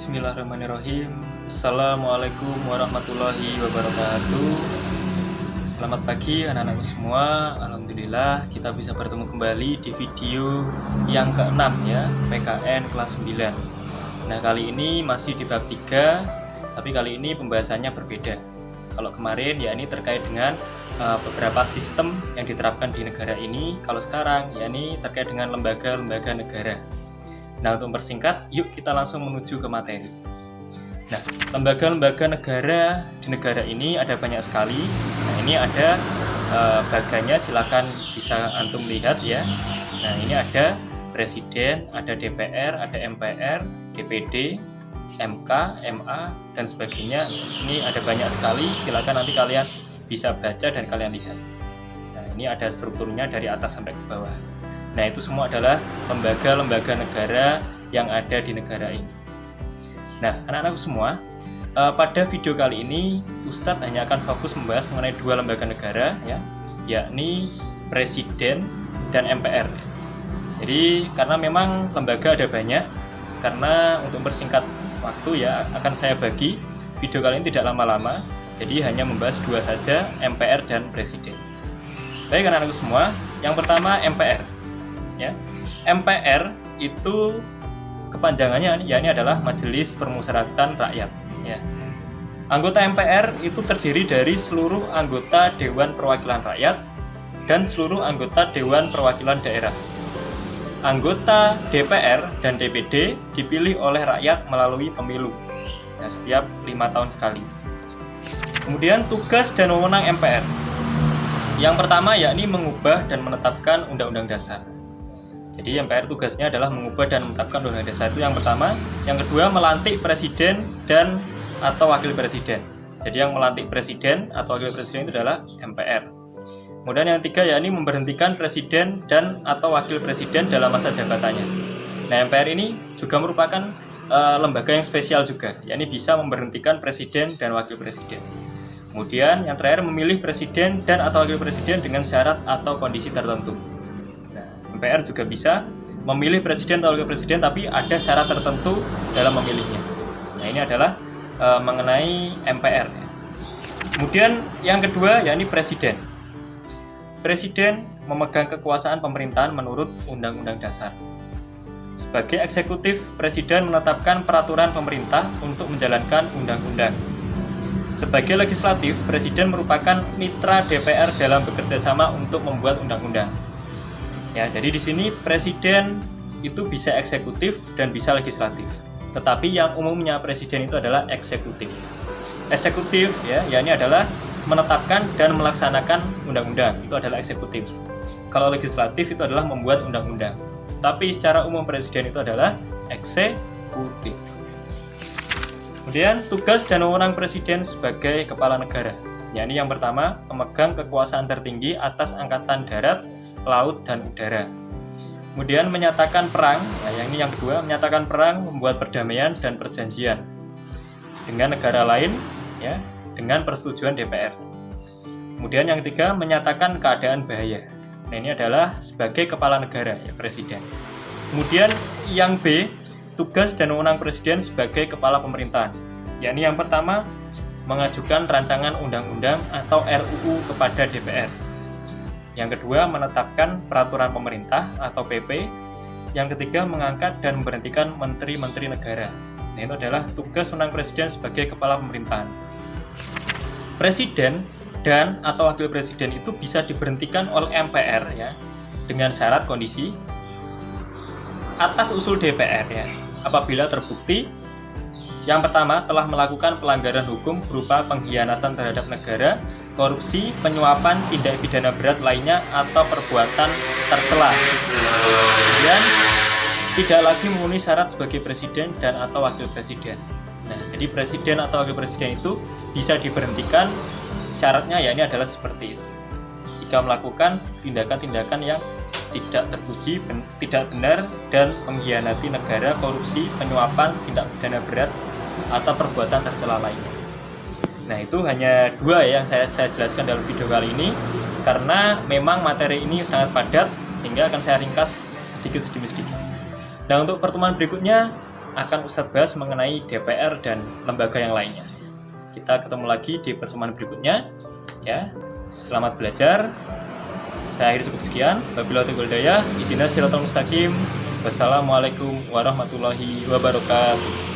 Bismillahirrahmanirrahim. Assalamualaikum warahmatullahi wabarakatuh. Selamat pagi anak-anakku semua. Alhamdulillah kita bisa bertemu kembali di video yang ke-6 ya, PKN kelas 9. Nah, kali ini masih di bab 3, tapi kali ini pembahasannya berbeda. Kalau kemarin ya ini terkait dengan beberapa sistem yang diterapkan di negara ini. Kalau sekarang ya ini terkait dengan lembaga-lembaga negara. Nah, untuk mempersingkat, yuk kita langsung menuju ke materi. Nah, lembaga-lembaga negara di negara ini ada banyak sekali. Nah, ini ada bagannya, silakan bisa antum lihat ya. Nah, ini ada presiden, ada DPR, ada MPR, DPD, MK, MA, dan sebagainya. Ini ada banyak sekali, silakan nanti kalian bisa baca dan kalian lihat. Nah, ini ada strukturnya dari atas sampai ke bawah. Nah, itu semua adalah lembaga-lembaga negara yang ada di negara ini. Nah, anak-anakku semua, pada video kali ini Ustadz hanya akan fokus membahas mengenai dua lembaga negara ya, yakni Presiden dan MPR. Jadi, karena memang lembaga ada banyak, karena untuk mempersingkat waktu ya, akan saya bagi video kali ini tidak lama-lama, jadi hanya membahas dua saja, MPR dan Presiden. Baik anak-anakku semua, yang pertama MPR. Ya, MPR itu kepanjangannya ya ini adalah Majelis Permusyawaratan Rakyat. Ya. Anggota MPR itu terdiri dari seluruh anggota Dewan Perwakilan Rakyat dan seluruh anggota Dewan Perwakilan Daerah. Anggota DPR dan DPD dipilih oleh rakyat melalui pemilu, ya, setiap 5 tahun sekali. Kemudian tugas dan wewenang MPR. Yang pertama yakni mengubah dan menetapkan Undang-Undang Dasar. Jadi MPR tugasnya adalah mengubah dan menetapkan Undang-Undang Dasar, itu yang pertama. Yang kedua, melantik presiden dan atau wakil presiden. Jadi yang melantik presiden atau wakil presiden itu adalah MPR. Kemudian yang ketiga yakni memberhentikan presiden dan atau wakil presiden dalam masa jabatannya. Nah, MPR ini juga merupakan lembaga yang spesial juga, yakni bisa memberhentikan presiden dan wakil presiden. Kemudian yang terakhir, memilih presiden dan atau wakil presiden dengan syarat atau kondisi tertentu. MPR juga bisa memilih presiden atau wakil presiden, tapi ada syarat tertentu dalam memilihnya. Nah, ini adalah mengenai MPR. Kemudian yang kedua yakni presiden. Presiden memegang kekuasaan pemerintahan menurut Undang-Undang Dasar. Sebagai eksekutif, presiden menetapkan peraturan pemerintah untuk menjalankan undang-undang. Sebagai legislatif, presiden merupakan mitra DPR dalam bekerja sama untuk membuat undang-undang. Ya, jadi di sini presiden itu bisa eksekutif dan bisa legislatif. Tetapi yang umumnya presiden itu adalah eksekutif. Eksekutif ya, ini adalah menetapkan dan melaksanakan undang-undang. Itu adalah eksekutif. Kalau legislatif itu adalah membuat undang-undang. Tapi secara umum presiden itu adalah eksekutif. Kemudian tugas dan wewenang presiden sebagai kepala negara. Yakni yang pertama, memegang kekuasaan tertinggi atas angkatan darat, laut, dan udara. Kemudian menyatakan perang, nah yang ini yang kedua, menyatakan perang, membuat perdamaian dan perjanjian dengan negara lain ya, dengan persetujuan DPR. Kemudian yang ketiga, menyatakan keadaan bahaya. Nah, ini adalah sebagai kepala negara ya, presiden. Kemudian yang B, tugas dan wewenang presiden sebagai kepala pemerintahan. Yakni yang pertama, mengajukan rancangan undang-undang atau RUU kepada DPR. Yang kedua, menetapkan peraturan pemerintah atau PP. Yang ketiga, mengangkat dan memberhentikan menteri-menteri negara. Nah, itu adalah tugas wewenang presiden sebagai kepala pemerintahan. Presiden dan atau wakil presiden itu bisa diberhentikan oleh MPR ya, dengan syarat kondisi atas usul DPR ya. Apabila terbukti yang pertama telah melakukan pelanggaran hukum berupa pengkhianatan terhadap negara, korupsi, penyuapan, tindak pidana berat lainnya, atau perbuatan tercela. Kemudian tidak lagi memenuhi syarat sebagai presiden dan atau wakil presiden. Nah, jadi presiden atau wakil presiden itu bisa diberhentikan, syaratnya ya ini adalah seperti itu. Jika melakukan tindakan-tindakan yang tidak terpuji, tidak benar, dan mengkhianati negara, korupsi, penyuapan, tindak pidana berat, atau perbuatan tercela lainnya. Nah, itu hanya dua ya yang saya jelaskan dalam video kali ini, karena memang materi ini sangat padat sehingga akan saya ringkas sedikit demi sedikit. Nah, untuk pertemuan berikutnya akan Ustadz bahas mengenai DPR dan lembaga yang lainnya. Kita ketemu lagi di pertemuan berikutnya ya. Selamat belajar. Saya akhiri cukup sekian. Wabillahi taufiq wal hidayah. Ihdinas siratal mustaqim. Wassalamualaikum warahmatullahi wabarakatuh.